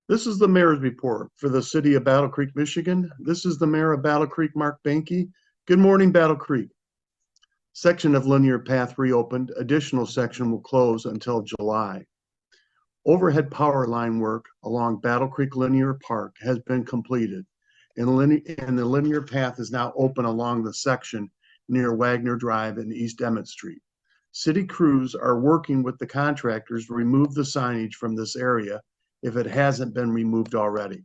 This is the mayor's report for the city of Battle Creek, Michigan. This is the mayor of Battle Creek, Mark Behnke. Good morning, Battle Creek. Section of linear path reopened. Additional section will close until July. Overhead power line work along Battle Creek Linear Park has been completed, and the linear path is now open along the section near Wagner Drive and East Emmett Street. City crews are working with the contractors to remove the signage from this area if it hasn't been removed already.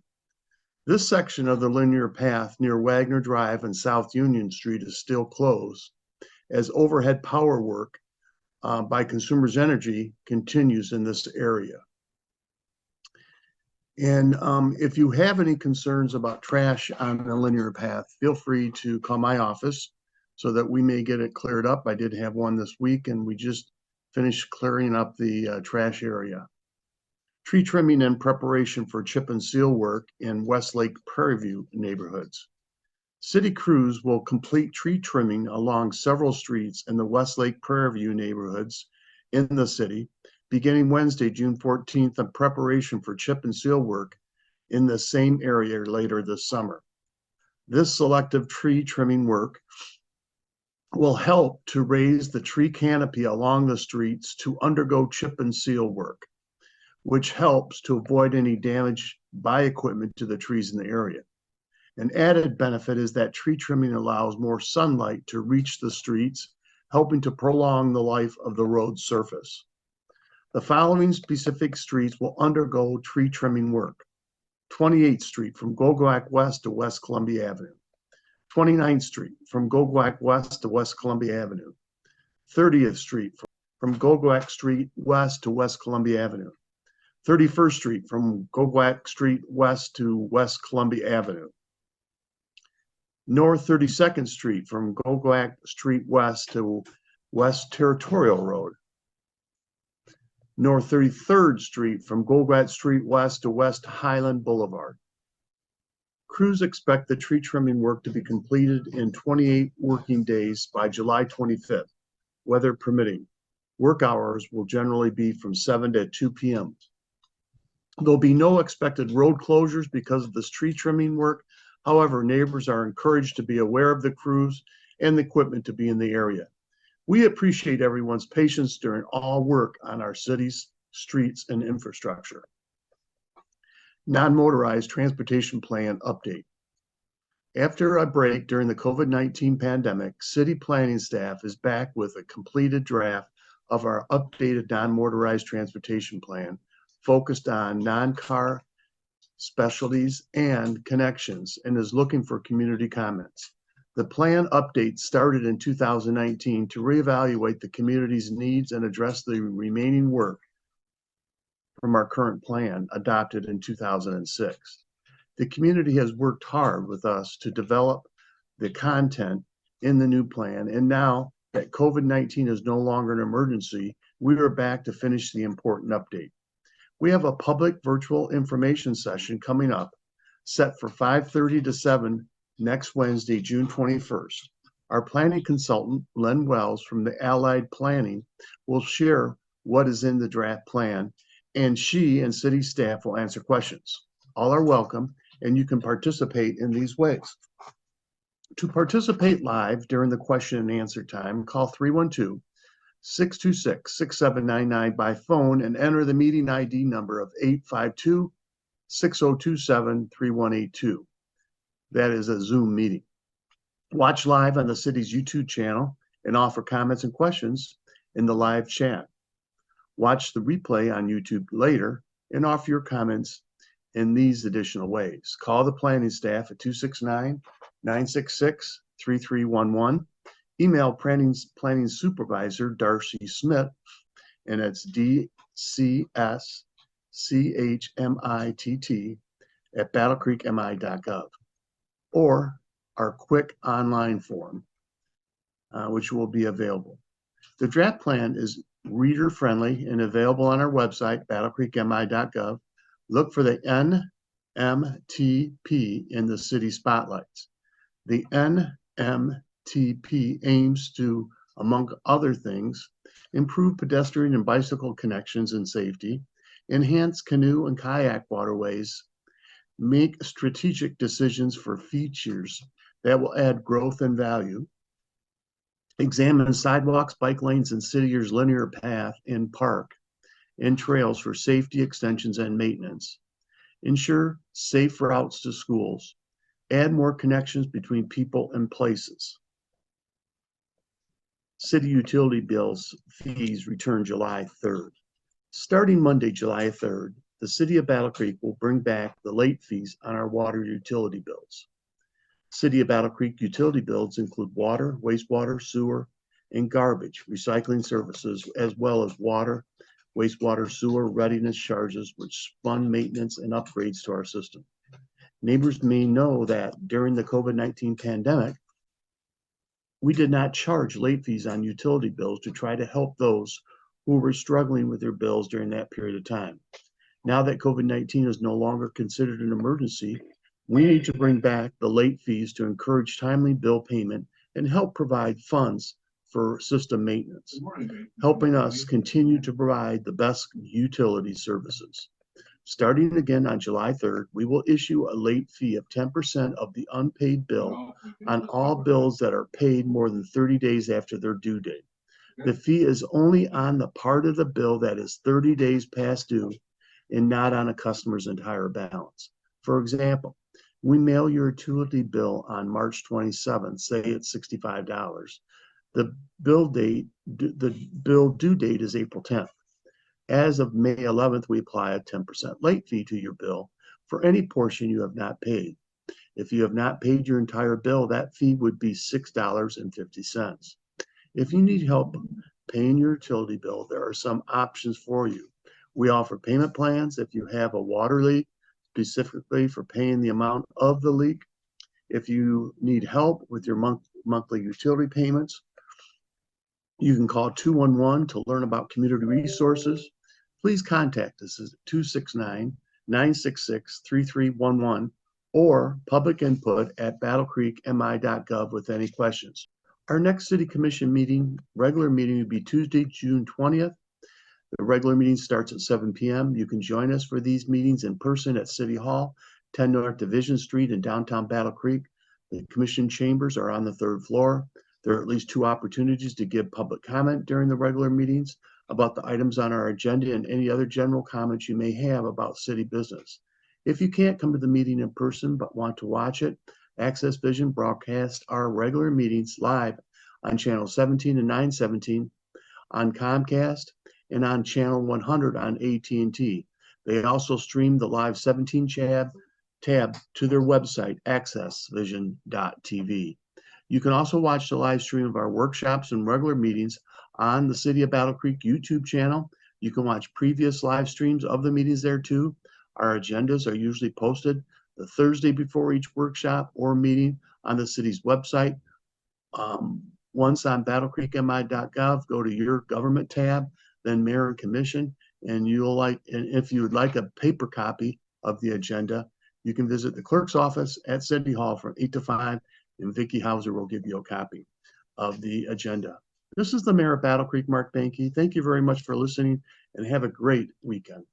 This section of the linear path near Wagner Drive and South Union Street is still closed as overhead power work by Consumers Energy continues in this area. And if you have any concerns about trash on the linear path, feel free to call my office so that we may get it cleared up. I did have one this week, and we just finished clearing up the trash area. Tree trimming in preparation for chip and seal work in Westlake Prairie View neighborhoods. City crews will complete tree trimming along several streets in the Westlake Prairie View neighborhoods in the city, beginning Wednesday, June 14th, in preparation for chip and seal work in the same area later this summer. This selective tree trimming work will help to raise the tree canopy along the streets to undergo chip and seal work, which helps to avoid any damage by equipment to the trees in the area. An added benefit is that tree trimming allows more sunlight to reach the streets, helping to prolong the life of the road surface. The following specific streets will undergo tree trimming work: 28th Street from Gogwak West to West Columbia Avenue, 29th Street from Gogwak West to West Columbia Avenue, 30th Street from Gogwak Street West to West Columbia Avenue, 31st Street from Gogwak Street West to West Columbia Avenue, North 32nd Street from Gogwak Street West to West Territorial Road, North 33rd Street from Gogwak Street West to West Highland Boulevard. Crews expect the tree trimming work to be completed in 28 working days by July 25th, weather permitting. Work hours will generally be from 7 to 2 p.m. There'll be no expected road closures because of this tree trimming work. However, neighbors are encouraged to be aware of the crews and the equipment to be in the area. We appreciate everyone's patience during all work on our city's streets and infrastructure. Non-Motorized Transportation Plan update. After a break during the COVID-19 pandemic, city planning staff is back with a completed draft of our updated non-motorized transportation plan focused on non-car specialties and connections and is looking for community comments. The plan update started in 2019 to reevaluate the community's needs and address the remaining work from our current plan adopted in 2006. The community has worked hard with us to develop the content in the new plan, and now that COVID-19 is no longer an emergency, we are back to finish the important update. We have a public virtual information session coming up set for 5:30 to 7 next Wednesday, June 21st. Our planning consultant, Len Wells from the Allied Planning, will share what is in the draft plan, and she and city staff will answer questions. All are welcome, and you can participate in these ways. To participate live during the question and answer time, call 312-626-6799 by phone and enter the meeting ID number of 852-6027-3182. That is a Zoom meeting. Watch live on the city's YouTube channel and offer comments and questions in the live chat. Watch the replay on YouTube later and offer your comments in these additional ways. Call the planning staff at 269-966-3311. Email planning supervisor Darcy Smith, and it's dcschmitt@battlecreekmi.gov, or our quick online form, which will be available. The draft plan is reader friendly and available on our website, battlecreekmi.gov. Look for the NMTP in the city spotlights. The NMTP aims to, among other things, improve pedestrian and bicycle connections and safety, enhance canoe and kayak waterways, make strategic decisions for features that will add growth and value, examine sidewalks, bike lanes, and city linear path and park and trails for safety extensions and maintenance, ensure safe routes to schools, add more connections between people and places. City utility bills fees return July 3rd. Starting Monday, July 3rd, the City of Battle Creek will bring back the late fees on our water utility bills. City of Battle Creek utility bills include water, wastewater, sewer, and garbage recycling services, as well as water, wastewater, sewer readiness charges, which fund maintenance and upgrades to our system. Neighbors may know that during the COVID-19 pandemic, we did not charge late fees on utility bills to try to help those who were struggling with their bills during that period of time. Now that COVID-19 is no longer considered an emergency, we need to bring back the late fees to encourage timely bill payment and help provide funds for system maintenance, helping us continue to provide the best utility services. Starting again on July 3rd, we will issue a late fee of 10% of the unpaid bill on all bills that are paid more than 30 days after their due date. The fee is only on the part of the bill that is 30 days past due and not on a customer's entire balance. For example, we mail your utility bill on March 27th, say it's $65. The bill due date is April 10th. As of May 11th, we apply a 10% late fee to your bill for any portion you have not paid. If you have not paid your entire bill, that fee would be $6.50. If you need help paying your utility bill, there are some options for you. We offer payment plans if you have a water leak, specifically for paying the amount of the leak. If you need help with your monthly utility payments, you can call 211 to learn about community resources. Please contact us at 269-966-3311 or public input at battlecreekmi.gov with any questions. Our next City Commission regular meeting, will be Tuesday, June 20th. The regular meeting starts at 7 p.m. You can join us for these meetings in person at City Hall, 10 North Division Street in downtown Battle Creek. The commission chambers are on the 3rd floor. There are at least 2 opportunities to give public comment during the regular meetings about the items on our agenda and any other general comments you may have about city business. If you can't come to the meeting in person but want to watch it, Access Vision broadcasts our regular meetings live on channel 17 and 917 on Comcast and on channel 100 on AT&T. They also stream the live 17 tab to their website, accessvision.tv. You can also watch the live stream of our workshops and regular meetings on the City of Battle Creek YouTube channel. You can watch previous live streams of the meetings there too. Our agendas are usually posted the Thursday before each workshop or meeting on the city's website. Once on battlecreekmi.gov, go to your government tab, then Mayor and Commission, and if you would like a paper copy of the agenda, you can visit the clerk's office at City Hall from 8 to 5, and Vicki Hauser will give you a copy of the agenda. This is the Mayor of Battle Creek, Mark Behnke. Thank you very much for listening, and have a great weekend.